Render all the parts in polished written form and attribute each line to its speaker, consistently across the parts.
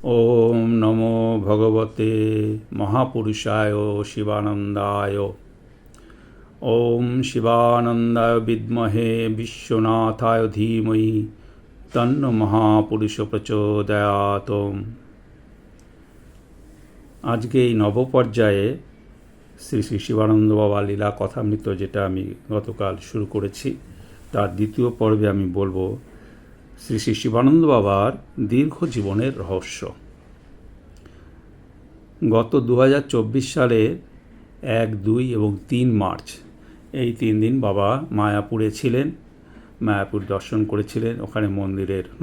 Speaker 1: ওম নমো ভগবতে মহাপুরুষায় শিবানন্দায়। ওম শিবানন্দায় বিদ্মহে বিশ্বনাথায় ধীমহি তন্ন মহাপুরুষ প্রচোদয়াৎ। আজকে এই নবপর্যায়ে শ্রী শ্রী শিবানন্দ বাবা লীলা কথামৃত, যেটা আমি গতকাল শুরু করেছি, তার দ্বিতীয় পর্বে আমি বলবো শ্রী শ্রী শিবানন্দ বাবার দীর্ঘ জীবনের রহস্য। গত 2024 সালের 1, 2 এবং 3 মার্চ এই 3 দিন বাবা মায়াপুরে ছিলেন। মায়াপুর দর্শন করেছিলেন। ওখানে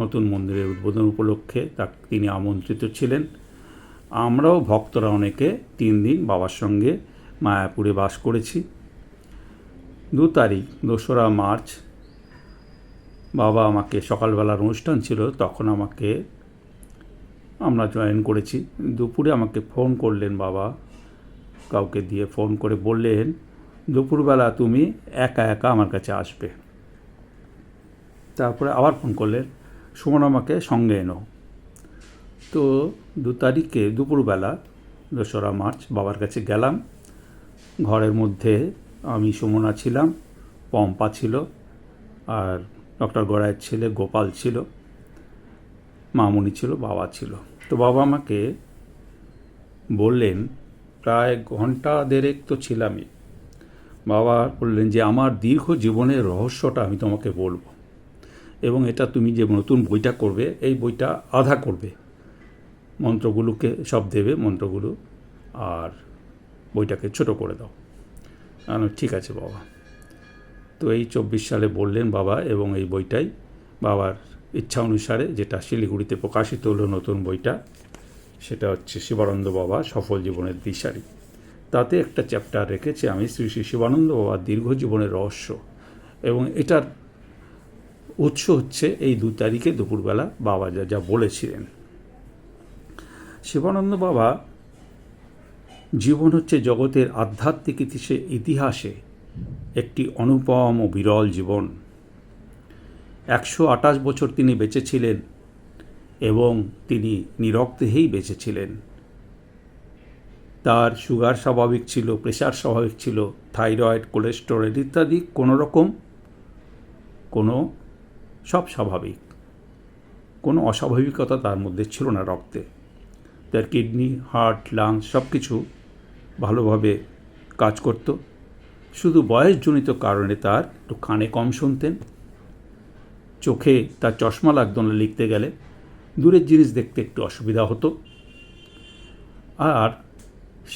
Speaker 1: নতুন মন্দিরের উদ্বোধন উপলক্ষে তিনি আমন্ত্রিত ছিলেন। আমরাও ভক্তরা অনেকে 3 দিন বাবার সঙ্গে মায়াপুরে বাস করেছি। 2 তারিখ 2রা মার্চ বাবা আমাকে, সকালবেলার অনুষ্ঠান ছিল তখন আমরা জয়েন করেছি। দুপুরে আমাকে ফোন করলেন বাবা, কাউকে দিয়ে ফোন করে বললেন দুপুরবেলা তুমি একা একা আমার কাছে আসবে। তারপরে আবার ফোন করলেন সুমন আমাকে সঙ্গে এনো। তো 2 তারিখে দুপুরবেলা 2রা মার্চ বাবার কাছে গেলাম। ঘরের মধ্যে আমি, সুমনা ছিলাম, পম্পা ছিল, আর ডক্টর গড়াইয়ের ছেলে গোপাল ছিল, মামুনি ছিল, বাবা ছিল। তো বাবা আমাকে বললেন, প্রায় ঘন্টা দেড়েক তো ছিলামই। বাবা বললেন যে আমার দীর্ঘ জীবনের রহস্যটা আমি তোমাকে বলবো, এবং এটা তুমি যে নতুন বইটা করবে এই বইটা আধা করবে, মন্ত্রগুলোকে সব দেবে মন্ত্রগুলো, আর বইটাকে ছোট করে দাও। ঠিক আছে বাবা। তো এই 24 সালে বললেন বাবা, এবং এই বইটাই বাবার ইচ্ছা অনুসারে, যেটা শিলিগুড়িতে প্রকাশিত হলো নতুন বইটা, সেটা হচ্ছে শিবানন্দ বাবা সফল জীবনের দিশারি। তাতে একটা চ্যাপ্টার রেখেছি আমি শ্রী শ্রী শিবানন্দ বাবার দীর্ঘ জীবনের রহস্য, এবং এটার উৎস হচ্ছে এই 2 তারিখে দুপুরবেলা বাবা যা বলেছিলেন। শিবানন্দ বাবা জীবন হচ্ছে জগতের আধ্যাত্মিক ইতিহাসে একটি অনুপম ও বিরল জীবন। 128 বছর তিনি বেঁচে ছিলেন, এবং তিনি নীরব দেহেই বেঁচেছিলেন। তার সুগার স্বাভাবিক ছিল, প্রেশার স্বাভাবিক ছিল, থাইরয়েড, কোলেস্টেরল ইত্যাদি সব স্বাভাবিক। কোনো অস্বাভাবিকতা তার মধ্যে ছিল না রক্তে। তার কিডনি, হার্ট, লাংস সব কিছু ভালোভাবে কাজ করত। শুধু বয়সজনিত কারণে তার একটু কানে কম শুনতেন, চোখে তার চশমা লাগতো না লিখতে গেলে, দূরের জিনিস দেখতে একটু অসুবিধা হতো। আর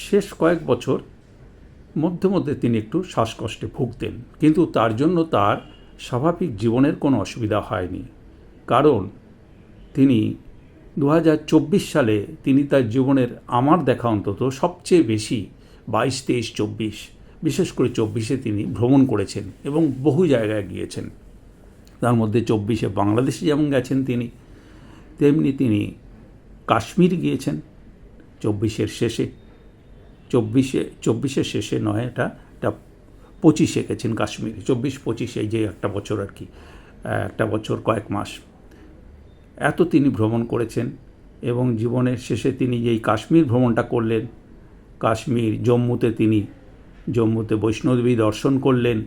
Speaker 1: শেষ কয়েক বছর মধ্যে মধ্যে তিনি একটু শ্বাসকষ্টে ভুগতেন, কিন্তু তার জন্য তার স্বাভাবিক জীবনের কোনো অসুবিধা হয়নি। কারণ তিনি 2024 সালে তিনি তার জীবনের, আমার দেখা অন্তত সবচেয়ে বেশি 22, 23, 24, বিশেষ করে 24-এ তিনি ভ্রমণ করেছেন এবং বহু জায়গায় গিয়েছেন। তার মধ্যে 24-এ বাংলাদেশে যেমন গেছেন তিনি, তেমনি তিনি কাশ্মীর গিয়েছেন 24-এর শেষে। 24-এর শেষে নয়, এটা 25-এ গেছেন কাশ্মীর। 24-25 এই যে একটা বছর আর কি, একটা বছর কয়েক মাস এত তিনি ভ্রমণ করেছেন। এবং জীবনের শেষে তিনি যেই কাশ্মীর ভ্রমণটা করলেন, কাশ্মীর জম্মুতে বৈষ্ণোদেবী দর্শন করলেন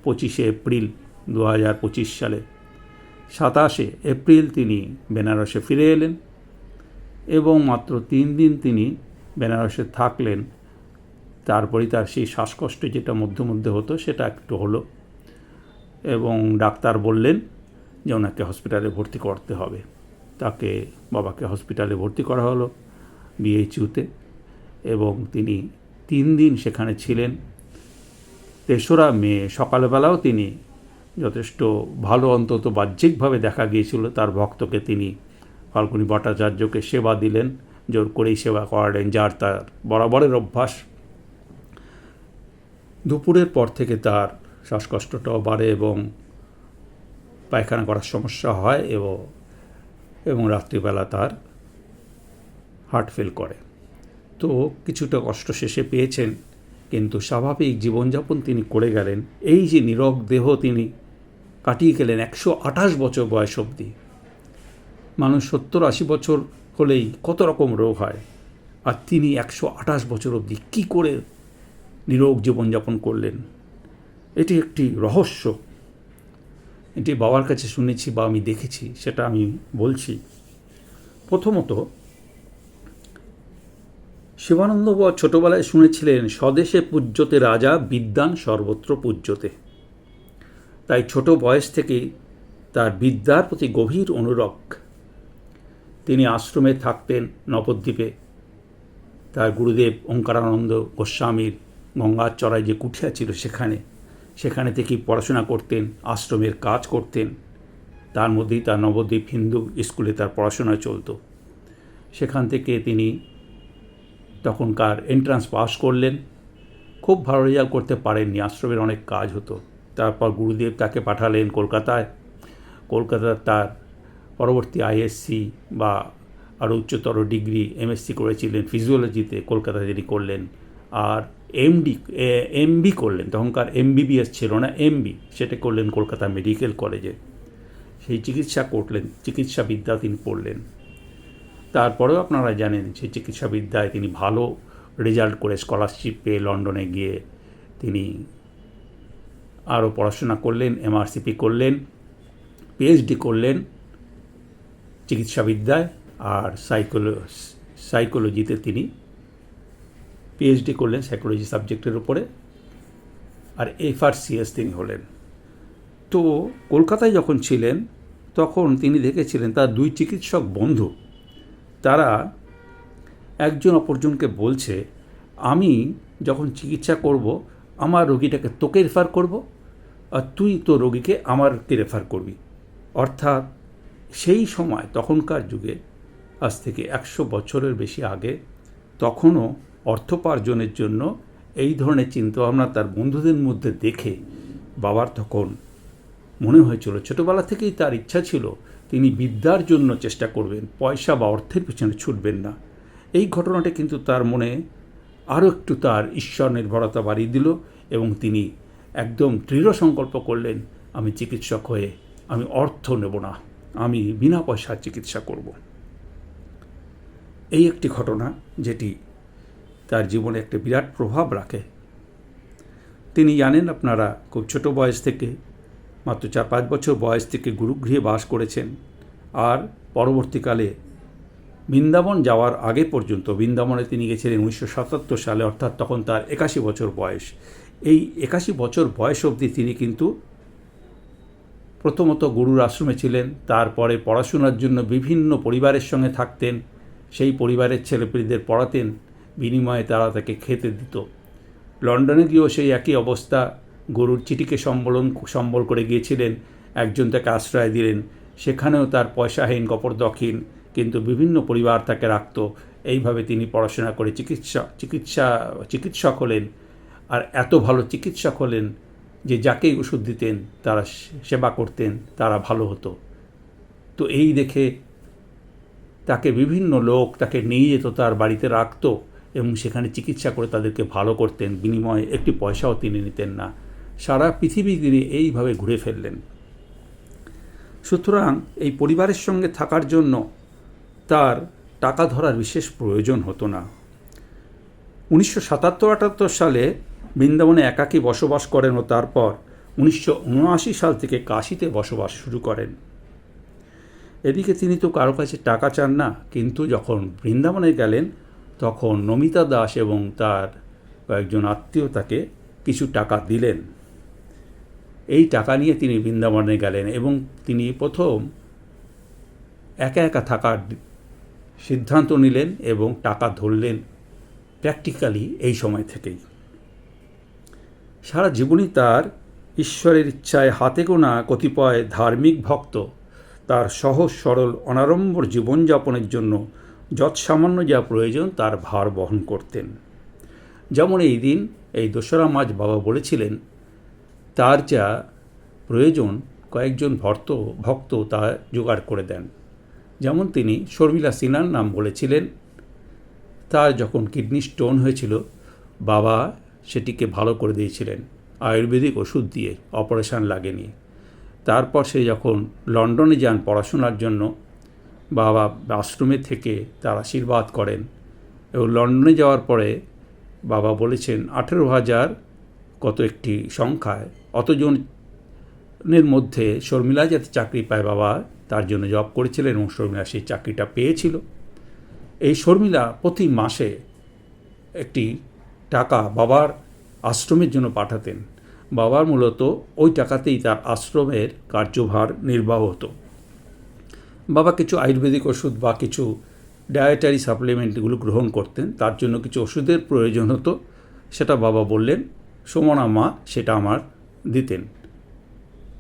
Speaker 1: 25শে এপ্রিল 2025 সালে। 27শে এপ্রিল তিনি বেনারসে ফিরে এলেন, এবং মাত্র 3 দিন তিনি বেনারসে থাকলেন। তারপরেই তার সেই শ্বাসকষ্ট যেটা মধ্যে মধ্যে হতো সেটা একটু হলো, এবং ডাক্তার বললেন যে ওনাকে হসপিটালে ভর্তি করতে হবে। বাবাকে হসপিটালে ভর্তি করা হলো BHUতে, এবং তিনি 3 দিন সেখানে ছিলেন। 3রা মে সকালবেলাও তিনি যথেষ্ট ভালো, অন্তত বাহ্যিকভাবে দেখা গিয়েছিল, তার ভক্তকে তিনি, ফাল্গুনী ভট্টাচার্যকে সেবা দিলেন, জোর করেই সেবা করালেন, যার তার বরাবরের অভ্যাস। দুপুরের পর থেকে তার শ্বাসকষ্টটাও বাড়ে এবং পায়খানা করার সমস্যা হয়, এবং রাত্রিবেলা তার হার্ট ফেল করে। তো কিছুটা কষ্ট শেষে পেয়েছেন, কিন্তু স্বাভাবিক জীবনযাপন তিনি করে গেলেন। এই যে নীরব দেহ তিনি কাটিয়ে গেলেন 128 বছর বয়স অবধি। মানুষ 70-80 বছর হলেই কত রকম রোগ হয়, আর তিনি 128 বছর অবধি কী করে নিরোগ জীবনযাপন করলেন। এটি একটি রহস্য। এটি বাবার কাছে শুনেছি বা আমি দেখেছি, সেটা আমি বলছি। প্রথমত, শিবানন্দ বাবা ছোটোবেলায় শুনেছিলেন, স্বদেশে পূজ্যতে রাজা, বিদ্যান সর্বত্র পূজ্যতে। তাই ছোট বয়স থেকেই তার বিদ্যার প্রতি গভীর অনুরাগ। তিনি আশ্রমে থাকতেন নবদ্বীপে। তার গুরুদেব ওঙ্কারানন্দ গোস্বামীর গঙ্গার চড়ায় যে কুঠিয়া ছিল সেখানে থেকেই পড়াশোনা করতেন, আশ্রমের কাজ করতেন। তার মধ্যেই তার নবদ্বীপ হিন্দু স্কুলে তার পড়াশোনা চলত। সেখান থেকে তিনি তখনকার এন্ট্রান্স পাস করলেন। খুব ভালো রেজাল্ট করতে পারেননি, আশ্রমের অনেক কাজ হতো। তারপর গুরুদেব তাকে পাঠালেন কলকাতায়। কলকাতায় তার পরবর্তী আইএসসি বা আরও উচ্চতর ডিগ্রি এমএসসি করেছিলেন ফিজিওলজিতে, কলকাতায় তিনি করলেন। আর এমবি করলেন, তখনকার এমবিবিএস ছিল না, এমবি, সেটা করলেন কলকাতা মেডিকেল কলেজে। সেই চিকিৎসাবিদ্যা তিনি পড়লেন। তারপরেও আপনারা জানেন সেই চিকিৎসাবিদ্যায় তিনি ভালো রেজাল্ট করে স্কলারশিপ পেয়ে লন্ডনে গিয়ে তিনি আরও পড়াশোনা করলেন, এমআরসিপি করলেন, পিএইচডি করলেন চিকিৎসাবিদ্যায়, আর সাইকোলজিতে তিনি পিএইচডি করলেন সাইকোলজি সাবজেক্টের উপরে, আর এফআরসিএস তিনি হলেন। তো কলকাতায় যখন ছিলেন তখন তিনি দেখেছিলেন তার দুই চিকিৎসক বন্ধু, তারা একজন অপরজনকে বলছে, আমি যখন চিকিৎসা করব আমার রোগীটাকে তোকে রেফার করব, আর তুই তো রোগীকে আমারকে রেফার করবি। অর্থাৎ সেই সময়, তখনকার যুগে, আজ থেকে 100 বছরের বেশি আগে, তখনও অর্থোপার্জনের জন্য এই ধরনের চিন্তাভাবনা তার বন্ধুদের মধ্যে দেখে বাবার তখন মনে হয়েছিল, ছোটোবেলা থেকেই তার ইচ্ছা ছিল তিনি বিদ্যার জন্য চেষ্টা করবেন, পয়সা বা অর্থের পিছনে ছুটবেন না। এই ঘটনাটা কিন্তু তার মনে আরও একটু তার ঈশ্বর নির্ভরতা বাড়িয়ে দিল, এবং তিনি একদম দৃঢ় সংকল্প করলেন, আমি চিকিৎসক হয়ে আমি অর্থ নেব না, আমি বিনা পয়সার চিকিৎসা করব। এই একটি ঘটনা যেটি তার জীবনে একটা বিরাট প্রভাব রাখে। তিনি জানেন, আপনারা, খুব ছোট বয়স থেকে, মাত্র 4-5 বছর বয়স থেকে গুরুগৃহে বাস করেছেন। আর পরবর্তীকালে বৃন্দাবন যাওয়ার আগে পর্যন্ত, বৃন্দাবনে তিনি গেছিলেন 1977 সালে, অর্থাৎ তখন তার 81 বছর বয়স। এই 81 বছর বয়স অবধি তিনি কিন্তু প্রথমত গুরুর আশ্রমে ছিলেন, তারপরে পড়াশোনার জন্য বিভিন্ন পরিবারের সঙ্গে থাকতেন, সেই পরিবারের ছেলেপিলেদের পড়াতেন, বিনিময়ে তারা তাকে খেতে দিত। লন্ডনে গিয়েও সেই একই অবস্থা, গুরুর চিঠিকে সম্বল করে গিয়েছিলেন, একজন তাকে আশ্রয় দিলেন, সেখানেও তার পয়সাহীন কপর্দকহীন, কিন্তু বিভিন্ন পরিবার তাকে রাখত। এইভাবে তিনি পড়াশোনা করে চিকিৎসক হলেন, আর এত ভালো চিকিৎসক হলেন যে যাকেই ওষুধ দিতেন, তারা সেবা করতেন, তারা ভালো হতো। তো এই দেখে তাকে বিভিন্ন লোক তাকে নিয়ে যেত, তার বাড়িতে রাখত, এবং সেখানে চিকিৎসা করে তাদেরকে ভালো করতেন, বিনিময়ে একটি পয়সাও তিনি নিতেন না। সারা পৃথিবী তিনি এইভাবে ঘুরে ফেললেন। সুতরাং এই পরিবারের সঙ্গে থাকার জন্য তার টাকা ধরার বিশেষ প্রয়োজন হতো না। 1977-78 সালে বৃন্দাবনে একাকী বসবাস করেন, ও তারপর 1979 সাল থেকে কাশীতে বসবাস শুরু করেন। এদিকে তিনি তো কারো কাছে টাকা চান না, কিন্তু যখন বৃন্দাবনে গেলেন তখন নমিতা দাস এবং তার কয়েকজন আত্মীয় তাকে কিছু টাকা দিলেন। এই টাকা নিয়ে তিনি বৃন্দাবনে গেলেন, এবং তিনি প্রথম একা একা থাকার সিদ্ধান্ত নিলেন এবং টাকা ধরলেন প্র্যাকটিক্যালি এই সময় থেকেই। সারা জীবনই তার ঈশ্বরের ইচ্ছায় হাতে গোনা কতিপয় ধার্মিক ভক্ত তার সহজ সরল অনাড়ম্বর জীবনযাপনের জন্য যৎসামান্য যা প্রয়োজন তার ভার বহন করতেন। যেমন এই দিন, এই দোসরা মার্চ, বাবা বলেছিলেন তার যা প্রয়োজন কয়েকজন ভক্ত তা জোগাড় করে দেন। যেমন তিনি শর্মিলা সিনহার নাম বলেছিলেন। তার যখন কিডনি স্টোন হয়েছিল, বাবা সেটিকে ভালো করে দিয়েছিলেন আয়ুর্বেদিক ওষুধ দিয়ে, অপারেশন লাগেনি। তারপর সে যখন লন্ডনে যান পড়াশোনার জন্য, বাবা আশ্রমে থেকে তার আশীর্বাদ করেন এবং লন্ডনে যাওয়ার পরে বাবা বলেছেন 18,000 কত একটি সংখ্যায় অতজনের মধ্যে শর্মিলা যাতে চাকরি পায় বাবা তার জন্য জব করেছিলেন এবং শর্মিলা সেই চাকরিটা পেয়েছিল। এই শর্মিলা প্রতি মাসে একটি টাকা বাবার আশ্রমের জন্য পাঠাতেন। বাবার মূলত ওই টাকাতেই তার আশ্রমের কার্যভার নির্বাহ হতো। বাবা কিছু আয়ুর্বেদিক ওষুধ বা কিছু ডায়েটারি সাপ্লিমেন্টগুলো গ্রহণ করতেন, তার জন্য কিছু ওষুধের প্রয়োজন হতো, সেটা বাবা বললেন সুমনা মা সেটা আমার দিতেন।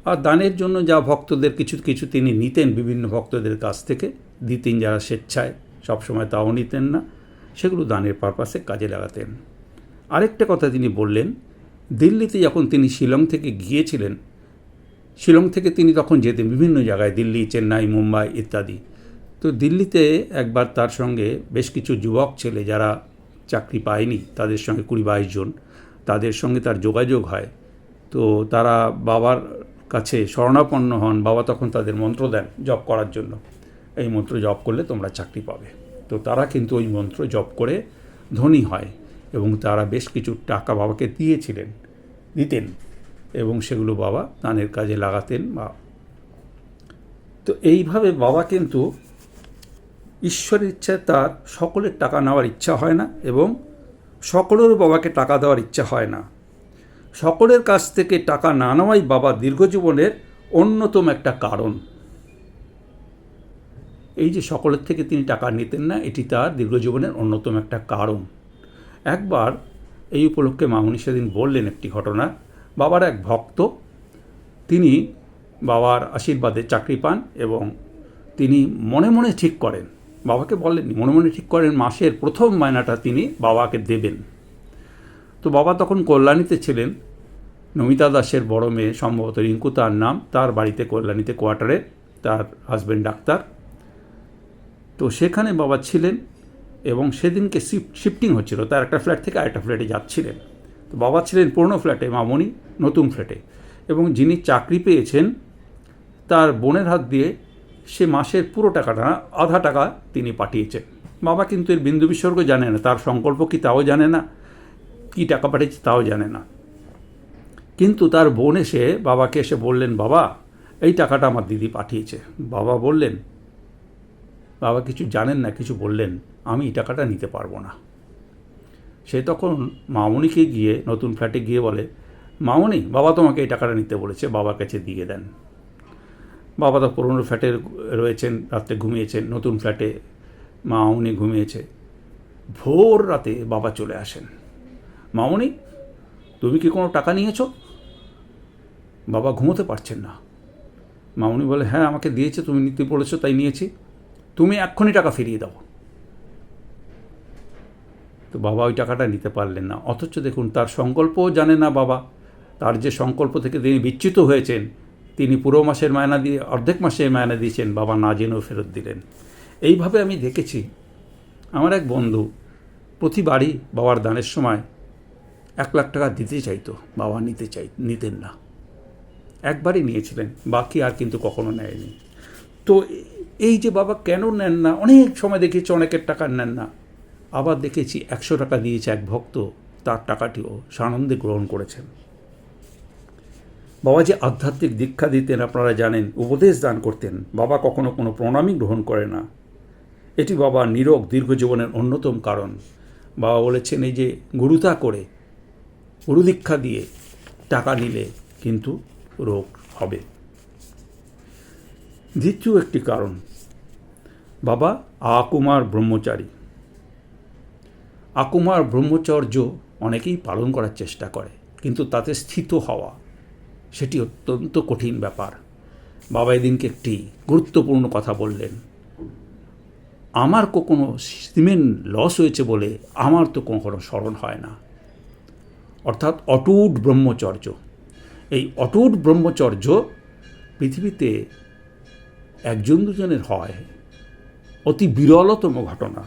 Speaker 1: আর দানের জন্য যা ভক্তদের কিছু কিছু তিনি নিতেন বিভিন্ন ভক্তদের কাছ থেকে, দিতেন যারা স্বেচ্ছায়, সবসময় তাও নিতেন না, সেগুলো দানের পারপাসে কাজে লাগাতেন। আরেকটা কথা তিনি বললেন, দিল্লিতে যখন তিনি শিলং থেকে গিয়েছিলেন, শিলং থেকে তিনি তখন যেতেন বিভিন্ন জায়গায়, দিল্লি, চেন্নাই, মুম্বাই ইত্যাদি। তো দিল্লিতে একবার তার সঙ্গে বেশ কিছু যুবক ছেলে যারা চাকরি পায়নি, তাদের সঙ্গে 20-22 জন, তাদের সঙ্গে তার যোগাযোগ হয়। তো তারা বাবার কাছে শরণাপন্ন হন। বাবা তখন তাদের মন্ত্র দেন জপ করার জন্য, এই মন্ত্র জপ করলে তোমরা চাকরি পাবে। তো তারা কিন্তু ওই মন্ত্র জপ করে ধনী হয় এবং তারা বেশ কিছু টাকা বাবাকে দিতেন এবং সেগুলো বাবা দানের কাজে লাগাতেন। তো এইভাবে বাবা কিন্তু ঈশ্বরের ইচ্ছায় তার সকলের টাকা নেওয়ার ইচ্ছা হয় না এবং সকলের বাবাকে টাকা দেওয়ার ইচ্ছা হয় না। সকলের কাছ থেকে টাকা না নেওয়াই বাবা দীর্ঘজীবনের অন্যতম একটা কারণ। এই যে সকলের থেকে তিনি টাকা নিতেন না, এটি তার দীর্ঘজীবনের অন্যতম একটা কারণ। একবার এই উপলক্ষে মামুনি সেদিন বললেন একটি ঘটনা। বাবার এক ভক্ত, তিনি বাবার আশীর্বাদে চাকরি পান এবং তিনি মনে মনে ঠিক করেন, বাবাকে বলেননি, মনে মনে ঠিক করেন মাসের প্রথম মাইনাটা তিনি বাবাকে দেবেন। তো বাবা তখন কল্যাণীতে ছিলেন। নমিতা দাসের বড় মেয়ে, সম্ভবত রিঙ্কু তার নাম, তার বাড়িতে কল্যাণীতে কোয়ার্টারে, তার হাজব্যান্ড ডাক্তার। তো সেখানে বাবা ছিলেন এবং সেদিনকে শিফটিং হচ্ছিল, তার একটা ফ্ল্যাট থেকে আরেকটা ফ্ল্যাটে যাচ্ছিলেন। তো বাবা ছিলেন পুরনো ফ্ল্যাটে, মামনি নতুন ফ্ল্যাটে, এবং যিনি চাকরি পেয়েছেন তার বোনের হাত দিয়ে সে মাসের পুরো টাকাটা না, আধা টাকা তিনি পাঠিয়েছেন। বাবা কিন্তু এর বিন্দু বিসর্গ জানে না, তার সংকল্প কি তাও জানে না, কি টাকা পাঠিয়েছে তাও জানে না। কিন্তু তার বোন এসে বাবাকে এসে বললেন, বাবা এই টাকাটা আমার দিদি পাঠিয়েছে। বাবা বললেন, বাবা কিছু জানেন না, কিছু বললেন, আমি এই টাকাটা নিতে পারবো না। সে তখন মামনিকে গিয়ে, নতুন ফ্ল্যাটে গিয়ে বলে, মামনি বাবা তোমাকে এই টাকাটা নিতে বলেছে, বাবার কাছে দিয়ে দেন। বাবা তো পুরনো ফ্ল্যাটে রয়েছেন, রাত্রে ঘুমিয়েছেন, নতুন ফ্ল্যাটে মামনি ঘুমিয়েছে। ভোর রাতে বাবা চলে আসেন, মামনি তুমি কি কোনো টাকা নিয়েছো? বাবা ঘুমোতে পারছেন না। মামনি বলে, হ্যাঁ আমাকে দিয়েছে, তুমি নিতে বলেছো তাই নিয়েছি, তুমি এক্ষুনি টাকা ফিরিয়ে দাও। তো বাবা ওই টাকাটা নিতে পারলেন না। অথচ দেখুন, তার সংকল্পও জানে না বাবা, তার যে সংকল্প থেকে তিনি বিচ্যুত হয়েছেন, তিনি পুরো মাসের মায়না দিয়ে অর্ধেক মাসের মায়না দিয়েছেন, বাবা না জেনেও ফেরত দিলেন। এইভাবে আমি দেখেছি। আমার এক বন্ধু প্রতিবারই বাবার দানের সময় 1 লাখ টাকা দিতে চাইতো, বাবা নিতেন না। একবারই নিয়েছিলেন, বাকি আর কিন্তু কখনো নেয়নি। তো এই যে বাবা কেন নেন না, অনেক সময় দেখেছি অনেকের টাকা নেন না। আবার দেখেছি 100 টাকা দিয়েছে এক ভক্ত, তার টাকাটিও সানন্দে গ্রহণ করেছেন। বাবা যে আধ্যাত্মিক দীক্ষা দিতেন আপনারা জানেন, উপদেশ দান করতেন, বাবা কখনো কোনো প্রণামই গ্রহণ করে না। এটি বাবা নীরোগ দীর্ঘজীবনের অন্যতম কারণ। বাবা বলেছেন, এই যে গুরুতা করে, গুরু দীক্ষা দিয়ে টাকা নিলে কিন্তু রোগ হবে। দ্বিতীয় একটি কারণ, বাবা আকুমার ব্রহ্মচারী। আকুমার ব্রহ্মচর্য অনেকেই পালন করার চেষ্টা করে, কিন্তু তাতে স্থিত হওয়া সেটি অত্যন্ত কঠিন ব্যাপার। বাবা এদিনকে একটি গুরুত্বপূর্ণ কথা বললেন, আমার কোনো সিমেন্ট লস হয়েছে বলে আমার তো কখনো স্মরণ হয় না। অর্থাৎ অটুট ব্রহ্মচর্য। এই অটুট ব্রহ্মচর্য পৃথিবীতে 1-2 জনের হয়, অতি বিরলতম ঘটনা।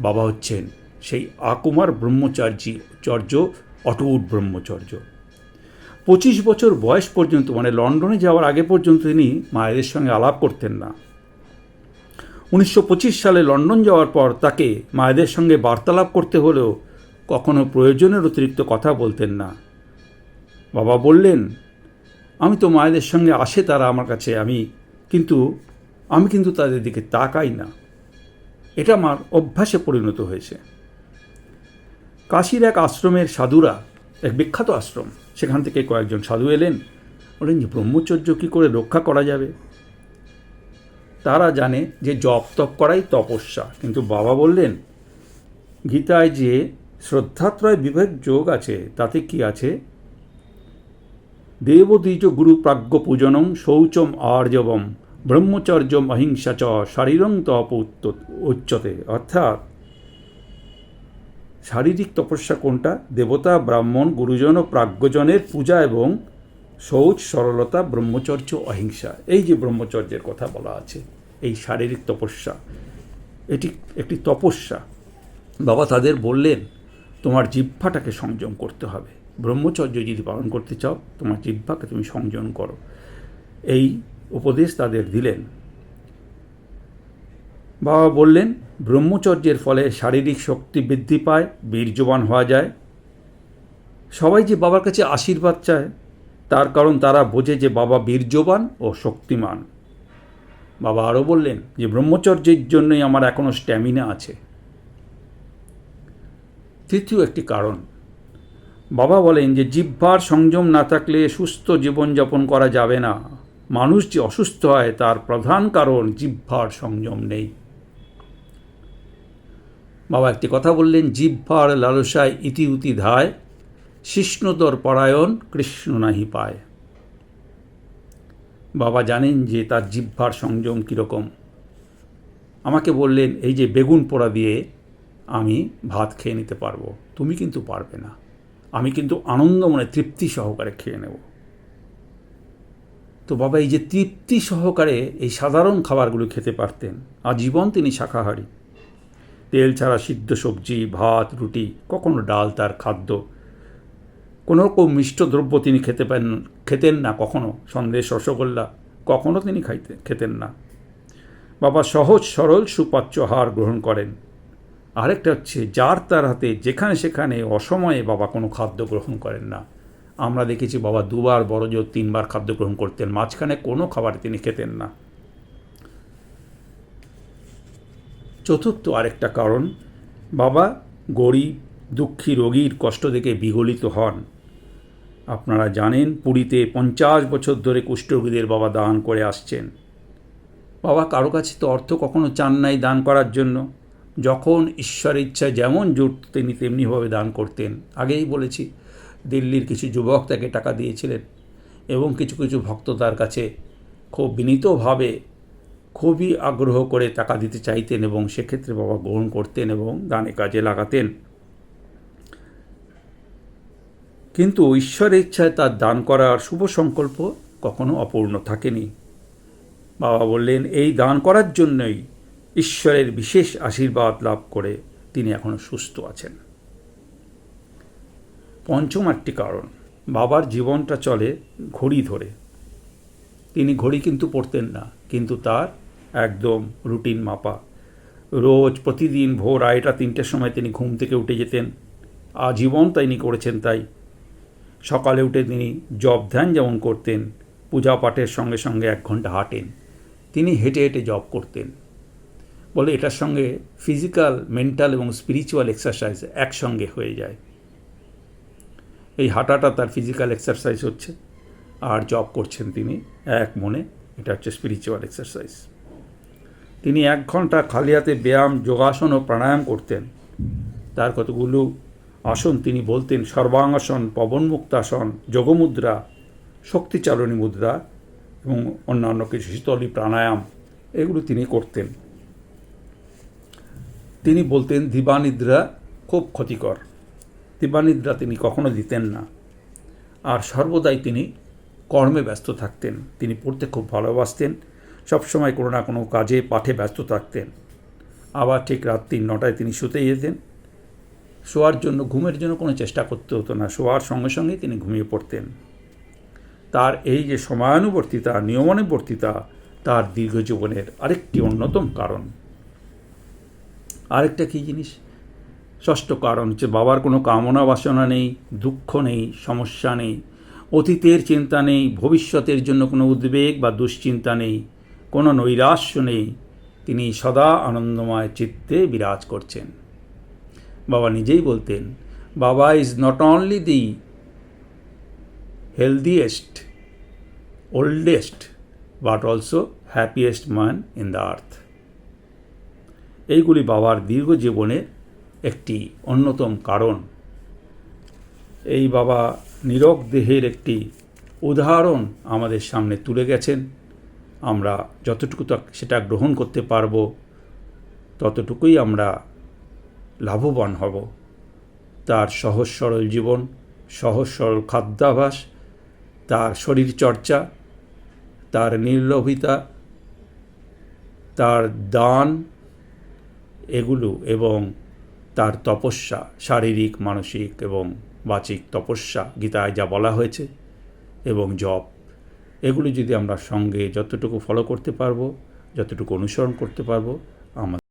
Speaker 1: বাবা হচ্ছেন সেই আকুমার ব্রহ্মচর্য, অটুট ব্রহ্মচর্য। 25 বছর বয়স পর্যন্ত, মানে লন্ডনে যাওয়ার আগে পর্যন্ত তিনি মায়েদের সঙ্গে আলাপ করতেন না। 1925 সালে লন্ডন যাওয়ার পর তাকে মায়েদের সঙ্গে বার্তালাপ করতে হলেও কখনো প্রয়োজনের অতিরিক্ত কথা বলতেন না। বাবা বললেন, আমি তো মায়েদের সঙ্গে আসে তারা আমার কাছে, আমি কিন্তু তাদের দিকে তাকাই না। এটা আমার অভ্যাসে পরিণত হয়েছে। কাশীর এক আশ্রমের সাধুরা, এক বিখ্যাত আশ্রম, সেখান থেকে কয়েকজন সাধু এলেন, বললেন যে ব্রহ্মচর্য কী করে রক্ষা করা যাবে। তারা জানে যে জপ তপ করাই তপস্যা, কিন্তু বাবা বললেন গীতায় যে শ্রদ্ধাত্রয় বিবেক যোগ আছে, তাতে কি আছে, দেবদ্বিজ গুরু প্রাজ্ঞ পূজনম শৌচম আর্জবম ব্রহ্মচর্যম অহিংসা চ শারীরং তপ উচ্যতে। অর্থাৎ শারীরিক তপস্যা কোনটা? দেবতা, ব্রাহ্মণ, গুরুজন ও প্রাজ্ঞজনের পূজা এবং শৌচ, সরলতা, ব্রহ্মচর্য, অহিংসা। এই যে ব্রহ্মচর্যের কথা বলা আছে, এই শারীরিক তপস্যা, এটি একটি তপস্যা। বাবা তাদের বললেন, তোমার জিহ্বাটাকে সংযম করতে হবে। ব্রহ্মচর্য যদি পালন করতে চাও, তোমার জিহ্বাকে তুমি সংযম করো। এই উপদেশ তাদের দিলেন। বাবা বললেন, ব্রহ্মচর্যের ফলে শারীরিক শক্তি বৃদ্ধি পায়, বীর্যবান হওয়া যায়। সবাই যে বাবার কাছে আশীর্বাদ চায়, তার কারণ তারা বোঝে যে বাবা বীর্যবান ও শক্তিমান। বাবা আরও বললেন যে ব্রহ্মচর্যের জন্যই আমার এখনও স্ট্যামিনা আছে। তৃতীয় একটি কারণ, বাবা বলেন যে জিহ্বার সংযম না থাকলে সুস্থ জীবনযাপন করা যাবে না। মানুষ যে অসুস্থ হয় তার প্রধান কারণ জিহ্বার সংযম নেই। বাবা একটি কথা বললেন, জিহ্বার লালসায় ইতি উতি ধায়, শিষ্ণুতর পরায়ণ কৃষ্ণ নাহি পায়। বাবা জানেন যে তার জিহ্বার সংযম কীরকম। আমাকে বললেন, এই যে বেগুন পোড়া দিয়ে আমি ভাত খেয়ে নিতে পারবো, তুমি কিন্তু পারবে না। আমি কিন্তু আনন্দ মনে তৃপ্তি সহকারে খেয়ে নেব। তো বাবা এই যে তৃপ্তি সহকারে এই সাধারণ খাবারগুলো খেতে পারতেন। আজীবন তিনি শাকাহারী। তেল ছাড়া সিদ্ধ সবজি, ভাত, রুটি, কখনো ডাল তার খাদ্য। কোনো রকম মিষ্ট দ্রব্য তিনি খেতেন না। কখনো সন্দেশ, রসগোল্লা কখনো তিনি খেতেন না। বাবা সহজ সরল সুপাচ্য আহার গ্রহণ করেন। আরেকটা হচ্ছে, যার তার হাতে যেখানে সেখানে অসময়ে বাবা কোনো খাদ্য গ্রহণ করেন না। আমরা দেখেছি বাবা 2 বার বড়জোর 3 বার খাদ্য গ্রহণ করতেন, মাঝখানে কোনো খাবার তিনি খেতেন না। চতুর্থ আরেকটা কারণ, বাবা গরিব, দুঃখী, রোগীর কষ্ট দেখে বিগলিত হন। আপনারা জানেন পুরীতে 50 বছর ধরে কুষ্ঠরোগীদের বাবা দান করে আসছেন। বাবা কারো কাছে তো অর্থ কখনো চান নাই দান করার জন্য। যখন ঈশ্বরের ইচ্ছা যেমন জুট তিনি তেমনিভাবে দান করতেন। আগেই বলেছি, দিল্লির কিছু যুবক তাকে টাকা দিয়েছিলেন এবং কিছু কিছু ভক্ত তার কাছে খুব বিনীতভাবে, খুবই আগ্রহ করে টাকা দিতে চাইতেন এবং সেক্ষেত্রে বাবা গ্রহণ করতেন এবং দানে কাজে লাগাতেন। কিন্তু ঈশ্বরের ইচ্ছায় তার দান করার শুভ সংকল্প কখনো অপূর্ণ থাকেনি। বাবা বললেন, এই দান করার জন্যই ঈশ্বরের বিশেষ আশীর্বাদ লাভ করে তিনি এখনও সুস্থ আছেন। পঞ্চম একটি কারণ, বাবার জীবনটা চলে ঘড়ি ধরে। তিনি ঘড়ি কিন্তু পড়তেন না, কিন্তু তার একদম রুটিন মাপা। রোজ প্রতিদিন ভোর 2:30-3টের সময় তিনি ঘুম থেকে উঠে যেতেন। আজীবন তিনি করেছেন তাই। সকালে উঠে তিনি জপ ধ্যান যেমন করতেন, পূজা পাঠের সঙ্গে সঙ্গে 1 ঘন্টা হাঁটেন। তিনি হেঁটে হেঁটে জপ করতেন। বলে এটার সঙ্গে ফিজিক্যাল, মেন্টাল এবং স্পিরিচুয়াল এক্সারসাইজ একসঙ্গে হয়ে যায়। এই হাঁটাটা তার ফিজিক্যাল এক্সারসাইজ হচ্ছে, আর জপ করছেন তিনি এক মনে, এটা হচ্ছে স্পিরিচুয়াল এক্সারসাইজ। তিনি 1 ঘন্টা খালি হাতে ব্যায়াম, যোগাসন ও প্রাণায়াম করতেন। তার কতগুলো আসন তিনি বলতেন, সর্বাঙ্গাসন, পবনমুক্তাসন, যোগমুদ্রা, শক্তিচালনী মুদ্রা এবং অন্যান্য কিছু শীতলী প্রাণায়াম, এগুলো তিনি করতেন। তিনি বলতেন দিবানিদ্রা খুব ক্ষতিকর। দিবানিদ্রা তিনি কখনো দিতেন না। আর সর্বদাই তিনি কর্মে ব্যস্ত থাকতেন। তিনি পড়তে খুব ভালোবাসতেন। সবসময় কোনো না কোনো কাজে, পাঠে ব্যস্ত থাকতেন। আবার ঠিক রাত্রি 9টায় তিনি শুতে যেতেন। শোয়ার জন্য, ঘুমের জন্য কোনো চেষ্টা করতে হতো না। শোয়ার সঙ্গে সঙ্গেই তিনি ঘুমিয়ে পড়তেন। তার এই যে সময়ানুবর্তিতা, নিয়মানুবর্তিতা তার দীর্ঘ জীবনের আরেকটি অন্যতম কারণ। আরেকটা কী জিনিস, ষষ্ঠ কারণ হচ্ছে বাবার কোনো কামনা বাসনা নেই, দুঃখ নেই, সমস্যা নেই, অতীতের চিন্তা নেই, ভবিষ্যতের জন্য কোনো উদ্বেগ বা দুশ্চিন্তা নেই, কোনো নৈরাশ্য নেই। তিনি সদা আনন্দময় চিত্তে বিরাজ করছেন। বাবা নিজেই বলতেন, বাবা is not only the healthiest, oldest, but also happiest man in the earth. এইগুলি বাবার দীর্ঘ জীবনের একটি অন্যতম কারণ। এই বাবা নীরোগ দেহের একটি উদাহরণ আমাদের সামনে তুলে গেছেন। আমরা যতটুকু সেটা গ্রহণ করতে পারব, ততটুকুই আমরা লাভবান হব। তার সহজ সরল জীবন, সহজ সরল খাদ্যাভ্যাস, তার শরীরচর্চা, তার নির্লোভিতা, তার দান, এগুলো এবং তার তপস্যা, শারীরিক, মানসিক এবং বাচিক তপস্যা, গীতায় যা বলা হয়েছে, এবং জপ, এগুলো যদি আমরা সঙ্গে যতটুকু ফলো করতে পারবো, যতটুকু অনুসরণ করতে পারবো, আমাদের